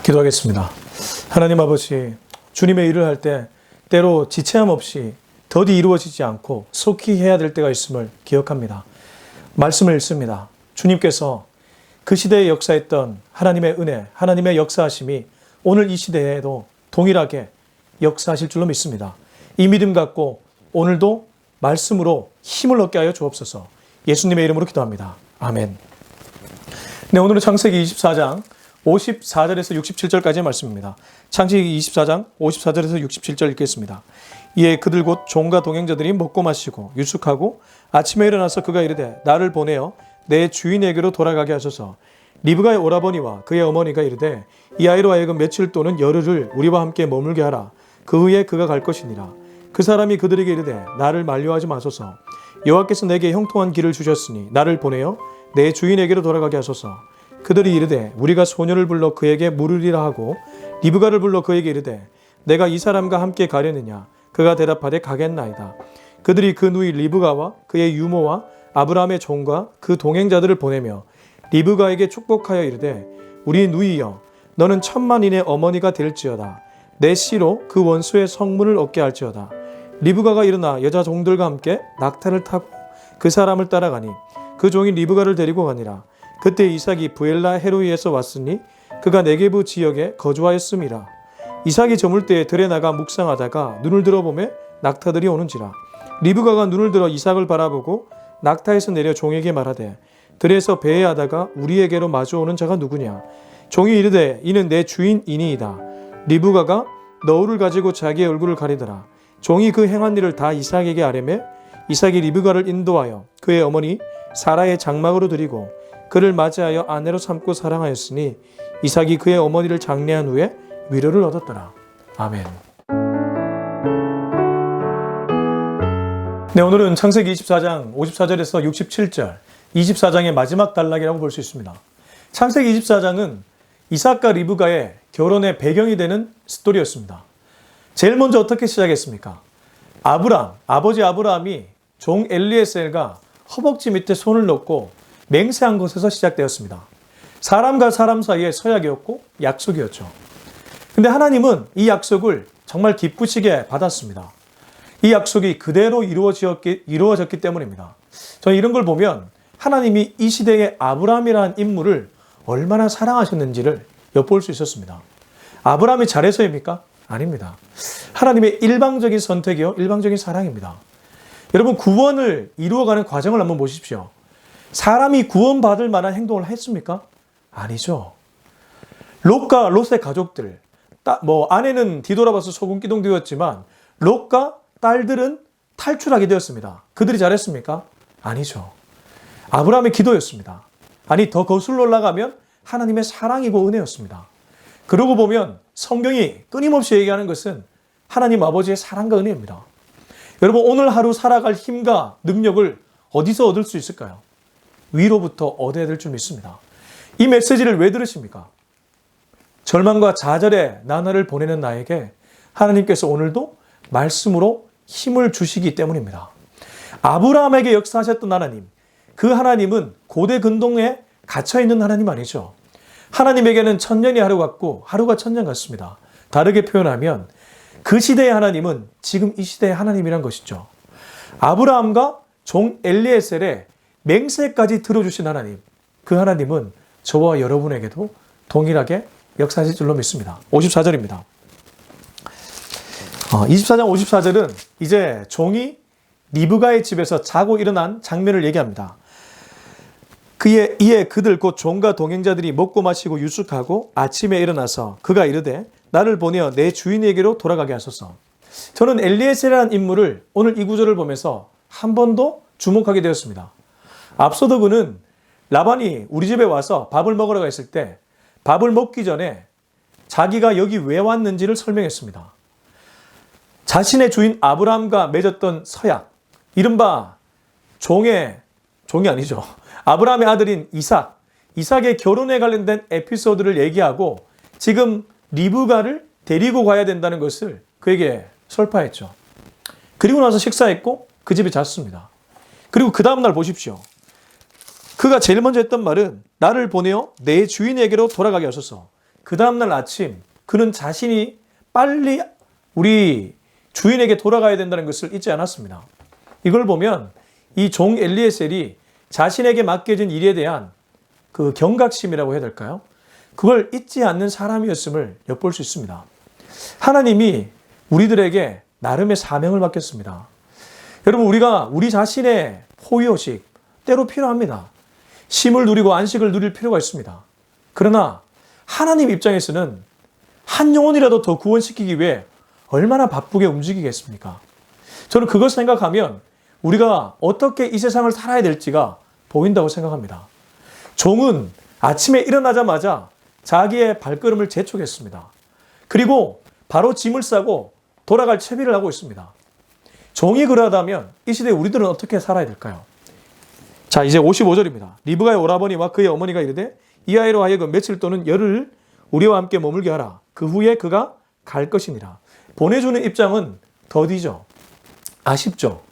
기도하겠습니다. 하나님 아버지, 주님의 일을 할 때 때로 지체함 없이 더디 이루어지지 않고 속히 해야 될 때가 있음을 기억합니다. 말씀을 읽습니다. 주님께서 그 시대에 역사했던 하나님의 은혜, 하나님의 역사하심이 오늘 이 시대에도 동일하게 역사하실 줄로 믿습니다. 이 믿음 갖고 오늘도 말씀으로 힘을 얻게 하여 주옵소서. 예수님의 이름으로 기도합니다. 아멘. 네, 오늘은 창세기 24장 54절에서 67절까지의 말씀입니다. 창세기 24장 54절에서 67절 읽겠습니다. 이에 그들 곧 종과 동행자들이 먹고 마시고 유숙하고 아침에 일어나서 그가 이르되 나를 보내어 내 주인에게로 돌아가게 하소서. 리브가의 오라버니와 그의 어머니가 이르되 이 아이로 하여금 며칠 또는 열흘을 우리와 함께 머물게 하라. 그 후에 그가 갈 것이니라. 그 사람이 그들에게 이르되 나를 만류하지 마소서. 여호와께서 내게 형통한 길을 주셨으니 나를 보내어 내 주인에게로 돌아가게 하소서. 그들이 이르되 우리가 소녀를 불러 그에게 물으리라 하고 리브가를 불러 그에게 이르되 내가 이 사람과 함께 가려느냐. 그가 대답하되 가겠나이다. 그들이 그 누이 리브가와 그의 유모와 아브라함의 종과 그 동행자들을 보내며 리브가에게 축복하여 이르되 우리 누이여 너는 천만인의 어머니가 될지어다. 내 씨로 그 원수의 성문을 얻게 할지어다. 리브가가 일어나 여자 종들과 함께 낙타를 타고 그 사람을 따라가니 그 종이 리브가를 데리고 가니라. 그때 이삭이 부엘라 헤로이에서 왔으니 그가 네게부 지역에 거주하였음이라. 이삭이 저물 때에 들에 나가 묵상하다가 눈을 들어보매 낙타들이 오는지라. 리브가가 눈을 들어 이삭을 바라보고 낙타에서 내려 종에게 말하되 들에서 배회하다가 우리에게로 마주오는 자가 누구냐. 종이 이르되 이는 내 주인이니이다. 리브가가 너울을 가지고 자기의 얼굴을 가리더라. 종이 그 행한 일을 다 이삭에게 아뢰매 이삭이 리브가를 인도하여 그의 어머니 사라의 장막으로 드리고 그를 맞이하여 아내로 삼고 사랑하였으니 이삭이 그의 어머니를 장례한 후에 위로를 얻었더라. 아멘. 네, 오늘은 창세기 24장 54절에서 67절, 24장의 마지막 단락이라고 볼 수 있습니다. 창세기 24장은 이삭과 리브가의 결혼의 배경이 되는 스토리였습니다. 제일 먼저 어떻게 시작했습니까? 아버지 아브라함이 종 엘리에셀과 허벅지 밑에 손을 넣고 맹세한 것에서 시작되었습니다. 사람과 사람 사이의 서약이었고 약속이었죠. 근데 하나님은 이 약속을 정말 기쁘시게 받았습니다. 이 약속이 그대로 이루어졌기 때문입니다. 저는 이런 걸 보면 하나님이 이 시대의 아브라함이라는 인물을 얼마나 사랑하셨는지를 엿볼 수 있었습니다. 아브라함이 잘해서입니까? 아닙니다. 하나님의 일방적인 선택이요, 일방적인 사랑입니다. 여러분, 구원을 이루어가는 과정을 한번 보십시오. 사람이 구원받을 만한 행동을 했습니까? 아니죠. 롯과 롯의 가족들, 아내는 뒤돌아봐서 소금기둥 되었지만 롯과 딸들은 탈출하게 되었습니다. 그들이 잘했습니까? 아니죠. 아브라함의 기도였습니다. 아니, 더 거슬러 올라가면 하나님의 사랑이고 은혜였습니다. 그러고 보면 성경이 끊임없이 얘기하는 것은 하나님 아버지의 사랑과 은혜입니다. 여러분, 오늘 하루 살아갈 힘과 능력을 어디서 얻을 수 있을까요? 위로부터 얻어야 될 줄 믿습니다. 이 메시지를 왜 들으십니까? 절망과 좌절의 나날을 보내는 나에게 하나님께서 오늘도 말씀으로 힘을 주시기 때문입니다. 아브라함에게 역사하셨던 하나님, 그 하나님은 고대 근동에 갇혀있는 하나님 아니죠. 하나님에게는 천년이 하루 같고 하루가 천년 같습니다. 다르게 표현하면 그 시대의 하나님은 지금 이 시대의 하나님이란 것이죠. 아브라함과 종 엘리에셀의 맹세까지 들어주신 하나님, 그 하나님은 저와 여러분에게도 동일하게 역사하실 줄로 믿습니다. 54절입니다. 24장 54절은 이제 종이 리브가의 집에서 자고 일어난 장면을 얘기합니다. 이에 그들 곧 종과 동행자들이 먹고 마시고 유숙하고 아침에 일어나서 그가 이르되 나를 보내어 내 주인에게로 돌아가게 하소서. 저는 엘리에셀이라는 인물을 오늘 이 구절을 보면서 한 번 더 주목하게 되었습니다. 앞서도 그는 라반이 우리 집에 와서 밥을 먹으러 갔을 때 밥을 먹기 전에 자기가 여기 왜 왔는지를 설명했습니다. 자신의 주인 아브라함과 맺었던 서약, 이른바 종이 아니죠. 아브라함의 아들인 이삭의 결혼에 관련된 에피소드를 얘기하고 지금 리브가를 데리고 가야 된다는 것을 그에게 설파했죠. 그리고 나서 식사했고 그 집에 잤습니다. 그리고 그 다음날 보십시오. 그가 제일 먼저 했던 말은 나를 보내어 내 주인에게로 돌아가게 하소서. 그 다음날 아침 그는 자신이 빨리 우리 주인에게 돌아가야 된다는 것을 잊지 않았습니다. 이걸 보면 이 종 엘리에셀이 자신에게 맡겨진 일에 대한 그 경각심이라고 해야 될까요? 그걸 잊지 않는 사람이었음을 엿볼 수 있습니다. 하나님이 우리들에게 나름의 사명을 맡겼습니다. 여러분, 우리가 우리 자신의 포효식 때로 필요합니다. 쉼을 누리고 안식을 누릴 필요가 있습니다. 그러나 하나님 입장에서는 한 영혼이라도 더 구원시키기 위해 얼마나 바쁘게 움직이겠습니까? 저는 그걸 생각하면 우리가 어떻게 이 세상을 살아야 될지가 보인다고 생각합니다. 종은 아침에 일어나자마자 자기의 발걸음을 재촉했습니다. 그리고 바로 짐을 싸고 돌아갈 채비를 하고 있습니다. 종이 그러하다면 이 시대에 우리들은 어떻게 살아야 될까요? 자, 이제 55절입니다. 리브가의 오라버니와 그의 어머니가 이르되 이 아이로 하여금 며칠 또는 열흘 우리와 함께 머물게 하라. 그 후에 그가 갈 것이니라. 보내주는 입장은 더디죠. 아쉽죠.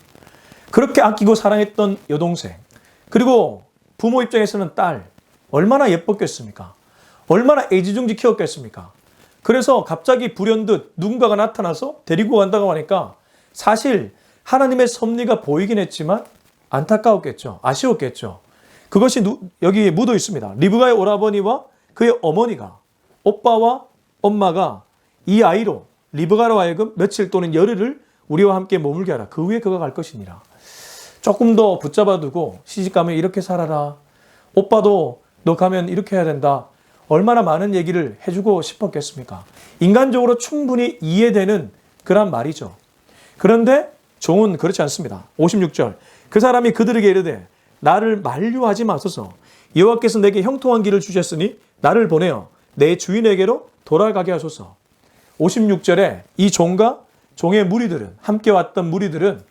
그렇게 아끼고 사랑했던 여동생, 그리고 부모 입장에서는 딸, 얼마나 예뻤겠습니까? 얼마나 애지중지 키웠겠습니까? 그래서 갑자기 불현듯 누군가가 나타나서 데리고 간다고 하니까 사실 하나님의 섭리가 보이긴 했지만 안타까웠겠죠. 아쉬웠겠죠. 그것이 여기 묻어 있습니다. 리브가의 오라버니와 그의 어머니가, 오빠와 엄마가 이 아이로 리브가로 하여금 며칠 또는 열흘을 우리와 함께 머물게 하라. 그 후에 그가 갈 것이니라. 조금 더 붙잡아두고 시집가면 이렇게 살아라. 오빠도 너 가면 이렇게 해야 된다. 얼마나 많은 얘기를 해주고 싶었겠습니까? 인간적으로 충분히 이해되는 그런 말이죠. 그런데 종은 그렇지 않습니다. 56절. 그 사람이 그들에게 이르되 나를 만류하지 마소서. 여호와께서 내게 형통한 길을 주셨으니 나를 보내어 내 주인에게로 돌아가게 하소서. 56절에 이 종과 종의 무리들은, 함께 왔던 무리들은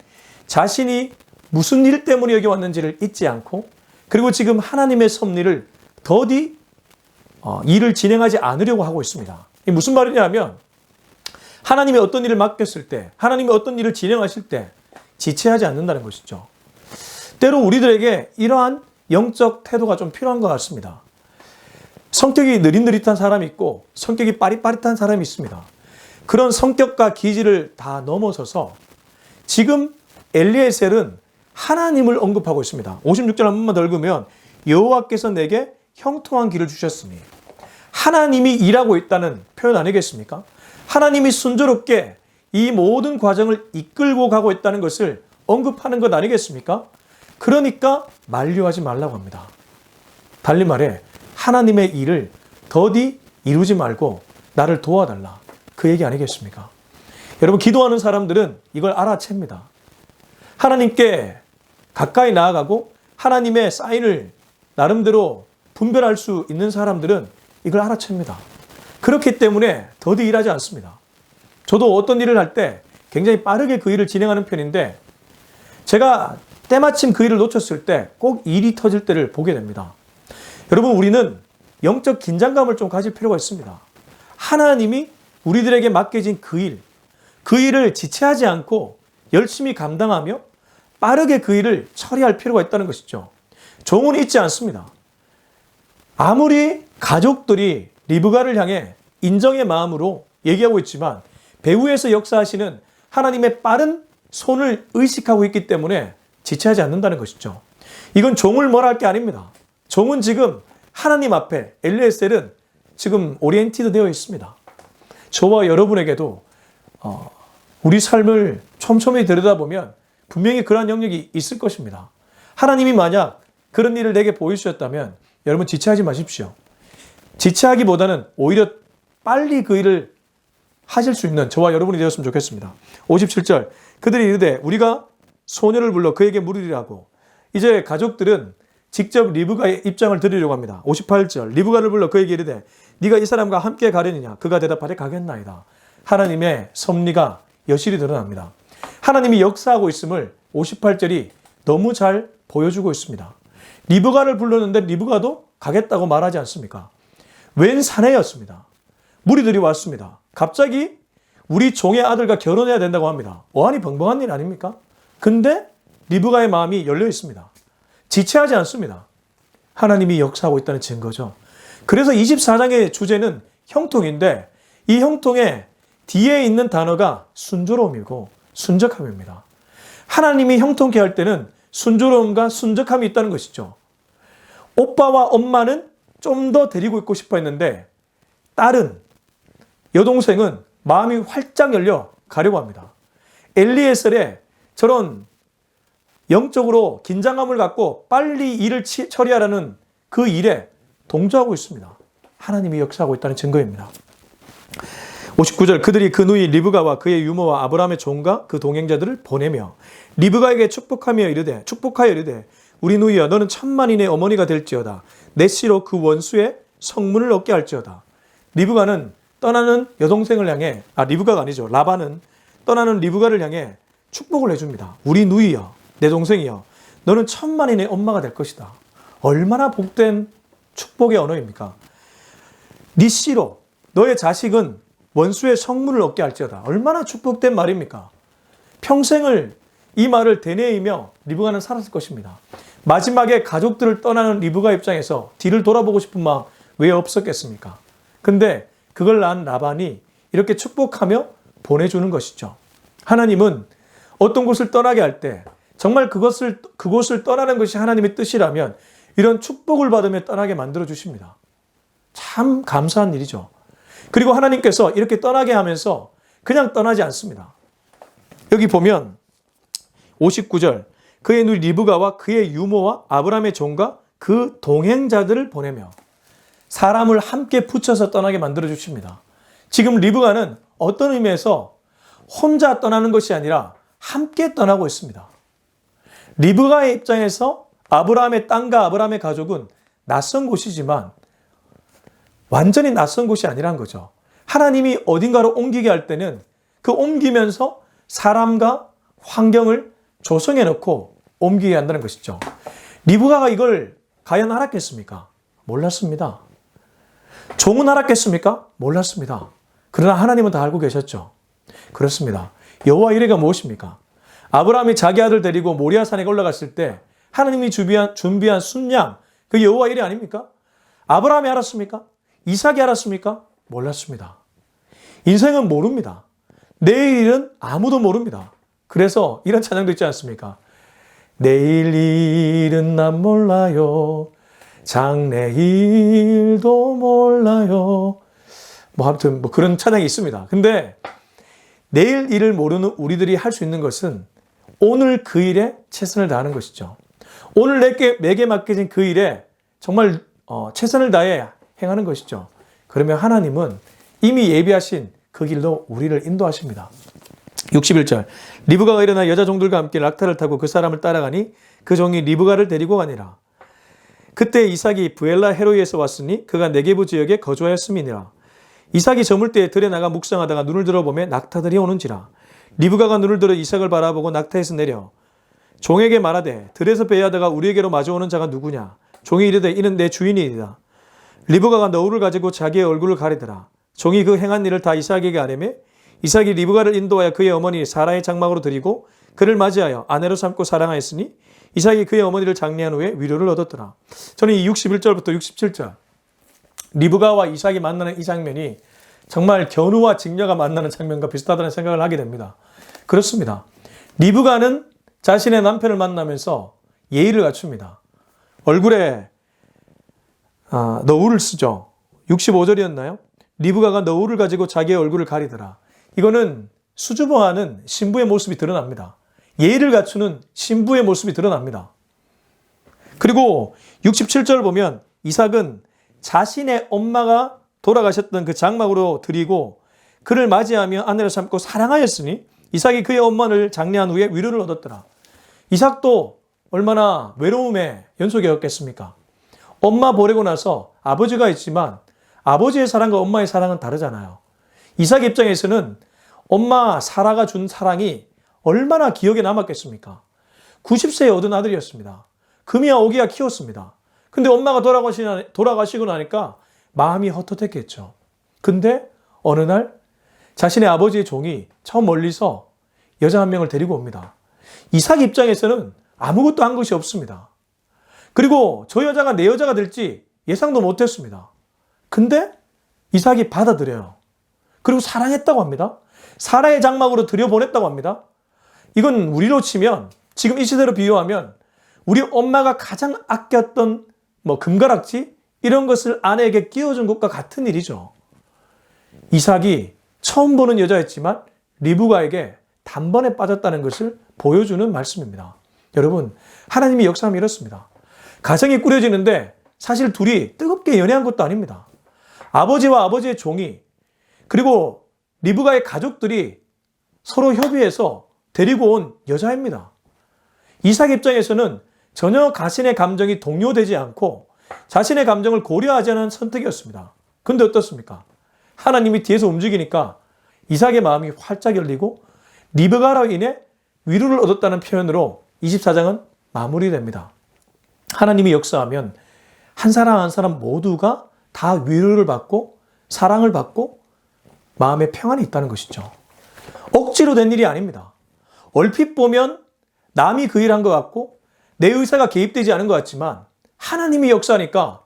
자신이 무슨 일 때문에 여기 왔는지를 잊지 않고, 그리고 지금 하나님의 섭리를 더디 일을 진행하지 않으려고 하고 있습니다. 이게 무슨 말이냐면 하나님이 어떤 일을 맡겼을 때, 하나님이 어떤 일을 진행하실 때 지체하지 않는다는 것이죠. 때로 우리들에게 이러한 영적 태도가 좀 필요한 것 같습니다. 성격이 느릿느릿한 사람이 있고 성격이 빠릿빠릿한 사람이 있습니다. 그런 성격과 기질을 다 넘어서서 지금 엘리에셀은 하나님을 언급하고 있습니다. 56절 한 번만 더 읽으면 여호와께서 내게 형통한 길을 주셨으니, 하나님이 일하고 있다는 표현 아니겠습니까? 하나님이 순조롭게 이 모든 과정을 이끌고 가고 있다는 것을 언급하는 것 아니겠습니까? 그러니까 만류하지 말라고 합니다. 달리 말해 하나님의 일을 더디 이루지 말고 나를 도와달라. 그 얘기 아니겠습니까? 여러분, 기도하는 사람들은 이걸 알아챕니다. 하나님께 가까이 나아가고 하나님의 사인을 나름대로 분별할 수 있는 사람들은 이걸 알아챕니다. 그렇기 때문에 더디 일하지 않습니다. 저도 어떤 일을 할 때 굉장히 빠르게 그 일을 진행하는 편인데, 제가 때마침 그 일을 놓쳤을 때 꼭 일이 터질 때를 보게 됩니다. 여러분, 우리는 영적 긴장감을 좀 가질 필요가 있습니다. 하나님이 우리들에게 맡겨진 그 일을 지체하지 않고 열심히 감당하며 빠르게 그 일을 처리할 필요가 있다는 것이죠. 종은 잊지 않습니다. 아무리 가족들이 리브가를 향해 인정의 마음으로 얘기하고 있지만 배후에서 역사하시는 하나님의 빠른 손을 의식하고 있기 때문에 지체하지 않는다는 것이죠. 이건 종을 뭐라 할 게 아닙니다. 종은 지금 하나님 앞에, 엘리에셀은 지금 오리엔티드 되어 있습니다. 저와 여러분에게도 우리 삶을 촘촘히 들여다보면 분명히 그러한 영역이 있을 것입니다. 하나님이 만약 그런 일을 내게 보여주셨다면 여러분 지체하지 마십시오. 지체하기보다는 오히려 빨리 그 일을 하실 수 있는 저와 여러분이 되었으면 좋겠습니다. 57절. 그들이 이르되 우리가 소녀를 불러 그에게 물으리라고. 이제 가족들은 직접 리브가의 입장을 들으려고 합니다. 58절. 리브가를 불러 그에게 이르되 네가 이 사람과 함께 가려느냐. 그가 대답하되 가겠나이다. 하나님의 섭리가 여실히 드러납니다. 하나님이 역사하고 있음을 58절이 너무 잘 보여주고 있습니다. 리브가를 불렀는데 리브가도 가겠다고 말하지 않습니까? 웬 사내였습니다. 무리들이 왔습니다. 갑자기 우리 종의 아들과 결혼해야 된다고 합니다. 어안이 벙벙한 일 아닙니까? 근데 리브가의 마음이 열려 있습니다. 지체하지 않습니다. 하나님이 역사하고 있다는 증거죠. 그래서 24장의 주제는 형통인데 이 형통에 뒤에 있는 단어가 순조로움이고 순적함입니다. 하나님이 형통케 할 때는 순조로움과 순적함이 있다는 것이죠. 오빠와 엄마는 좀 더 데리고 있고 싶어 했는데 딸은, 여동생은 마음이 활짝 열려 가려고 합니다. 엘리에셀의 저런 영적으로 긴장감을 갖고 빨리 일을 처리하라는 그 일에 동조하고 있습니다. 하나님이 역사하고 있다는 증거입니다. 59절, 그들이 그 누이 리브가와 그의 유모와 아브라함의 종과 그 동행자들을 보내며 리브가에게 축복하여 이르되 우리 누이여 너는 천만인의 어머니가 될지어다. 내 씨로 그 원수의 성문을 얻게 할지어다. 리브가는 떠나는 여동생을 향해, 리브가가 아니죠, 라반은 떠나는 리브가를 향해 축복을 해줍니다. 우리 누이여, 내 동생이여, 너는 천만인의 엄마가 될 것이다. 얼마나 복된 축복의 언어입니까? 네 씨로 너의 자식은 원수의 성문을 얻게 할지어다. 얼마나 축복된 말입니까? 평생을 이 말을 되뇌이며 리브가는 살았을 것입니다. 마지막에 가족들을 떠나는 리브가 입장에서 뒤를 돌아보고 싶은 마음 왜 없었겠습니까? 근데 그걸 낳은 라반이 이렇게 축복하며 보내주는 것이죠. 하나님은 어떤 곳을 떠나게 할 때 정말 그곳을 떠나는 것이 하나님의 뜻이라면 이런 축복을 받으며 떠나게 만들어 주십니다. 참 감사한 일이죠. 그리고 하나님께서 이렇게 떠나게 하면서 그냥 떠나지 않습니다. 여기 보면 59절, 그의 누이 리브가와 그의 유모와 아브라함의 종과 그 동행자들을 보내며 사람을 함께 붙여서 떠나게 만들어 주십니다. 지금 리브가는 어떤 의미에서 혼자 떠나는 것이 아니라 함께 떠나고 있습니다. 리브가의 입장에서 아브라함의 땅과 아브라함의 가족은 낯선 곳이지만 완전히 낯선 곳이 아니란 거죠. 하나님이 어딘가로 옮기게 할 때는 그 옮기면서 사람과 환경을 조성해 놓고 옮기게 한다는 것이죠. 리브가가 이걸 과연 알았겠습니까? 몰랐습니다. 종은 알았겠습니까? 몰랐습니다. 그러나 하나님은 다 알고 계셨죠. 그렇습니다. 여호와 이레가 무엇입니까? 아브라함이 자기 아들 데리고 모리아산에 올라갔을 때 하나님이 준비한 순양, 그 여호와 이레 아닙니까? 아브라함이 알았습니까? 이삭이 알았습니까? 몰랐습니다. 인생은 모릅니다. 내일 일은 아무도 모릅니다. 그래서 이런 찬양도 있지 않습니까? 내일 일은 난 몰라요. 장래일도 몰라요. 아무튼 그런 찬양이 있습니다. 근데 내일 일을 모르는 우리들이 할 수 있는 것은 오늘 그 일에 최선을 다하는 것이죠. 오늘 내게 맡겨진 그 일에 정말 최선을 다해 행하는 것이죠. 그러면 하나님은 이미 예비하신 그 길로 우리를 인도하십니다. 61절, 리브가가 일어나 여자 종들과 함께 락타를 타고 그 사람을 따라가니 그 종이 리브가를 데리고 가니라. 그때 이삭이 부엘라 헤로이에서 왔으니 그가 네게부 지역에 거주하였음이니라. 이삭이 저물 때에 들에 나가 묵상하다가 눈을 들어보매 낙타들이 오는지라. 리브가가 눈을 들어 이삭을 바라보고 낙타에서 내려 종에게 말하되 들에서 배회하다가 우리에게로 마주오는 자가 누구냐. 종이 이르되 이는 내 주인이니라. 리브가가 너울을 가지고 자기의 얼굴을 가리더라. 종이 그 행한 일을 다 이삭에게 아뢰매 이삭이 리브가를 인도하여 그의 어머니 사라의 장막으로 드리고 그를 맞이하여 아내로 삼고 사랑하였으니 이삭이 그의 어머니를 장례한 후에 위로를 얻었더라. 저는 이 61절부터 67절 리브가와 이삭이 만나는 이 장면이 정말 견우와 직녀가 만나는 장면과 비슷하다는 생각을 하게 됩니다. 그렇습니다. 리브가는 자신의 남편을 만나면서 예의를 갖춥니다. 얼굴에 너울을 쓰죠. 65절이었나요? 리브가가 너울을 가지고 자기의 얼굴을 가리더라. 이거는 수줍어하는 신부의 모습이 드러납니다. 예의를 갖추는 신부의 모습이 드러납니다. 그리고 67절 보면 이삭은 자신의 엄마가 돌아가셨던 그 장막으로 드리고 그를 맞이하며 아내를 삼고 사랑하였으니 이삭이 그의 엄마를 장례한 후에 위로를 얻었더라. 이삭도 얼마나 외로움의 연속이었겠습니까? 엄마 보내고 나서 아버지가 있지만 아버지의 사랑과 엄마의 사랑은 다르잖아요. 이삭 입장에서는 엄마 사라가 준 사랑이 얼마나 기억에 남았겠습니까? 90세에 얻은 아들이었습니다. 금이야 오기야 키웠습니다. 근데 엄마가 돌아가시고 나니까 마음이 헛헛했겠죠. 근데 어느 날 자신의 아버지의 종이 저 멀리서 여자 한 명을 데리고 옵니다. 이삭 입장에서는 아무것도 한 것이 없습니다. 그리고 저 여자가 내 여자가 될지 예상도 못했습니다. 근데 이삭이 받아들여요. 그리고 사랑했다고 합니다. 사라의 장막으로 들여보냈다고 합니다. 이건 우리로 치면 지금 이 시대로 비유하면 우리 엄마가 가장 아꼈던 금가락지 이런 것을 아내에게 끼워준 것과 같은 일이죠. 이삭이 처음 보는 여자였지만 리브가에게 단번에 빠졌다는 것을 보여주는 말씀입니다. 여러분, 하나님이 역사하면 이렇습니다. 가정이 꾸려지는데 사실 둘이 뜨겁게 연애한 것도 아닙니다. 아버지와 아버지의 종이 그리고 리브가의 가족들이 서로 협의해서 데리고 온 여자입니다. 이삭 입장에서는 전혀 자신의 감정이 동요되지 않고 자신의 감정을 고려하지 않은 선택이었습니다. 그런데 어떻습니까? 하나님이 뒤에서 움직이니까 이삭의 마음이 활짝 열리고 리브가로 인해 위로를 얻었다는 표현으로 24장은 마무리됩니다. 하나님이 역사하면 한 사람 한 사람 모두가 다 위로를 받고 사랑을 받고 마음의 평안이 있다는 것이죠. 억지로 된 일이 아닙니다. 얼핏 보면 남이 그 일한 것 같고 내 의사가 개입되지 않은 것 같지만 하나님이 역사하니까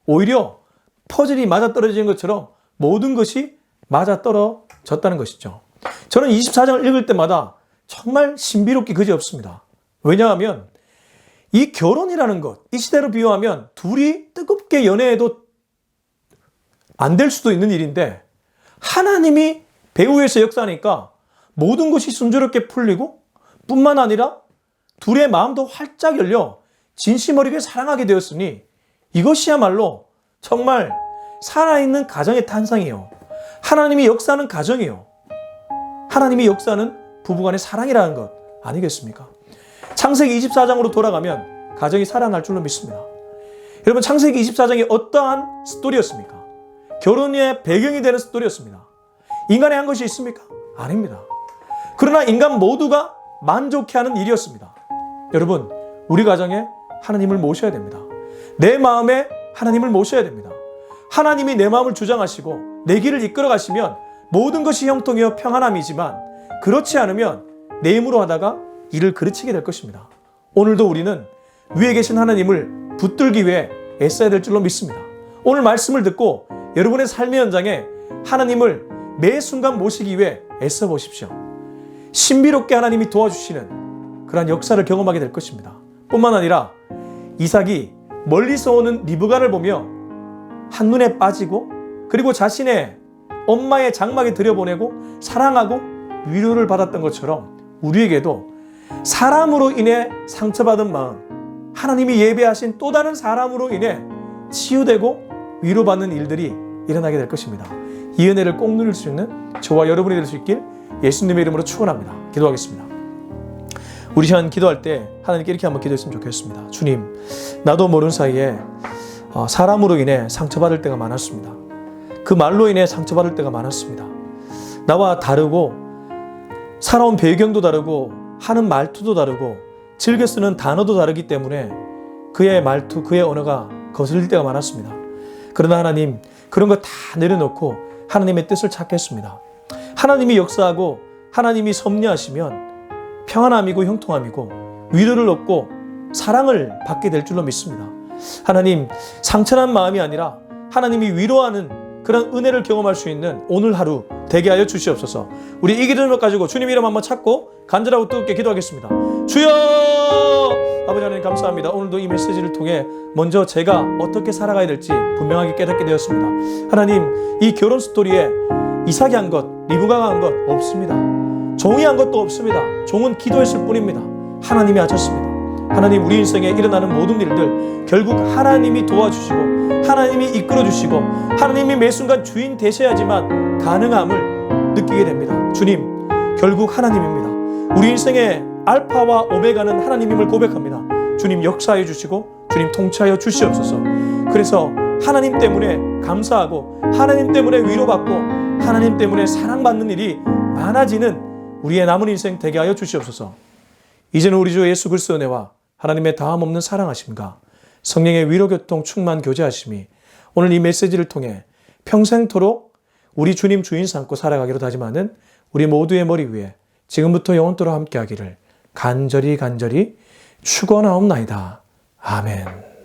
오히려 퍼즐이 맞아떨어지는 것처럼 모든 것이 맞아떨어졌다는 것이죠. 저는 24장을 읽을 때마다 정말 신비롭기 그지없습니다. 왜냐하면 이 결혼이라는 것, 이 시대로 비유하면 둘이 뜨겁게 연애해도 안 될 수도 있는 일인데 하나님이 배후에서 역사하니까 모든 것이 순조롭게 풀리고 뿐만 아니라 둘의 마음도 활짝 열려 진심 어리게 사랑하게 되었으니 이것이야말로 정말 살아있는 가정의 탄생이에요. 하나님이 역사하는 가정이에요. 하나님이 역사하는 부부간의 사랑이라는 것 아니겠습니까? 창세기 24장으로 돌아가면 가정이 살아날 줄로 믿습니다. 여러분, 창세기 24장이 어떠한 스토리였습니까? 결혼의 배경이 되는 스토리였습니다. 인간이 한 것이 있습니까? 아닙니다. 그러나 인간 모두가 만족해하는 일이었습니다. 여러분, 우리 가정에 하나님을 모셔야 됩니다. 내 마음에 하나님을 모셔야 됩니다. 하나님이 내 마음을 주장하시고 내 길을 이끌어 가시면 모든 것이 형통이요 평안함이지만 그렇지 않으면 내 힘으로 하다가 일을 그르치게 될 것입니다. 오늘도 우리는 위에 계신 하나님을 붙들기 위해 애써야 될 줄로 믿습니다. 오늘 말씀을 듣고 여러분의 삶의 현장에 하나님을 매 순간 모시기 위해 애써 보십시오. 신비롭게 하나님이 도와주시는 그러한 역사를 경험하게 될 것입니다. 뿐만 아니라 이삭이 멀리서 오는 리브가를 보며 한눈에 빠지고 그리고 자신의 엄마의 장막에 들여보내고 사랑하고 위로를 받았던 것처럼 우리에게도 사람으로 인해 상처받은 마음, 하나님이 예배하신 또 다른 사람으로 인해 치유되고 위로받는 일들이 일어나게 될 것입니다. 이 은혜를 꼭 누릴 수 있는 저와 여러분이 될 수 있길 예수님의 이름으로 축원합니다. 기도하겠습니다. 우리 시간 기도할 때 하나님께 이렇게 한번 기도했으면 좋겠습니다. 주님, 나도 모르는 사이에 사람으로 인해 상처받을 때가 많았습니다. 그 말로 인해 상처받을 때가 많았습니다. 나와 다르고 살아온 배경도 다르고 하는 말투도 다르고 즐겨 쓰는 단어도 다르기 때문에 그의 말투, 그의 언어가 거슬릴 때가 많았습니다. 그러나 하나님, 그런 거 다 내려놓고 하나님의 뜻을 찾겠습니다. 하나님이 역사하고 하나님이 섭리하시면 평안함이고 형통함이고 위로를 얻고 사랑을 받게 될 줄로 믿습니다. 하나님, 상처난 마음이 아니라 하나님이 위로하는 그런 은혜를 경험할 수 있는 오늘 하루 되게 하여 주시옵소서. 우리 이 기도를 가지고 주님 이름 한번 찾고 간절하고 뜨겁게 기도하겠습니다. 주여! 아버지 하나님 감사합니다. 오늘도 이 메시지를 통해 먼저 제가 어떻게 살아가야 될지 분명하게 깨닫게 되었습니다. 하나님, 이 결혼 스토리에 이삭이 한 것, 리브가가 한 것 없습니다. 종이 한 것도 없습니다. 종은 기도했을 뿐입니다. 하나님이 하셨습니다. 하나님, 우리 인생에 일어나는 모든 일들 결국 하나님이 도와주시고 하나님이 이끌어주시고 하나님이 매 순간 주인 되셔야지만 가능함을 느끼게 됩니다. 주님, 결국 하나님입니다. 우리 인생의 알파와 오메가는 하나님임을 고백합니다. 주님 역사해 주시고 주님 통치하여 주시옵소서. 그래서 하나님 때문에 감사하고 하나님 때문에 위로받고 하나님 때문에 사랑받는 일이 많아지는 우리의 남은 인생 되게 하여 주시옵소서. 이제는 우리 주 예수 그리스도의 은혜와 하나님의 다함없는 사랑하심과 성령의 위로교통 충만 교제하심이 오늘 이 메시지를 통해 평생토록 우리 주님 주인 삼고 살아가기로 다짐하는 우리 모두의 머리 위에 지금부터 영원토록 함께하기를 간절히 축원하옵나이다. 아멘.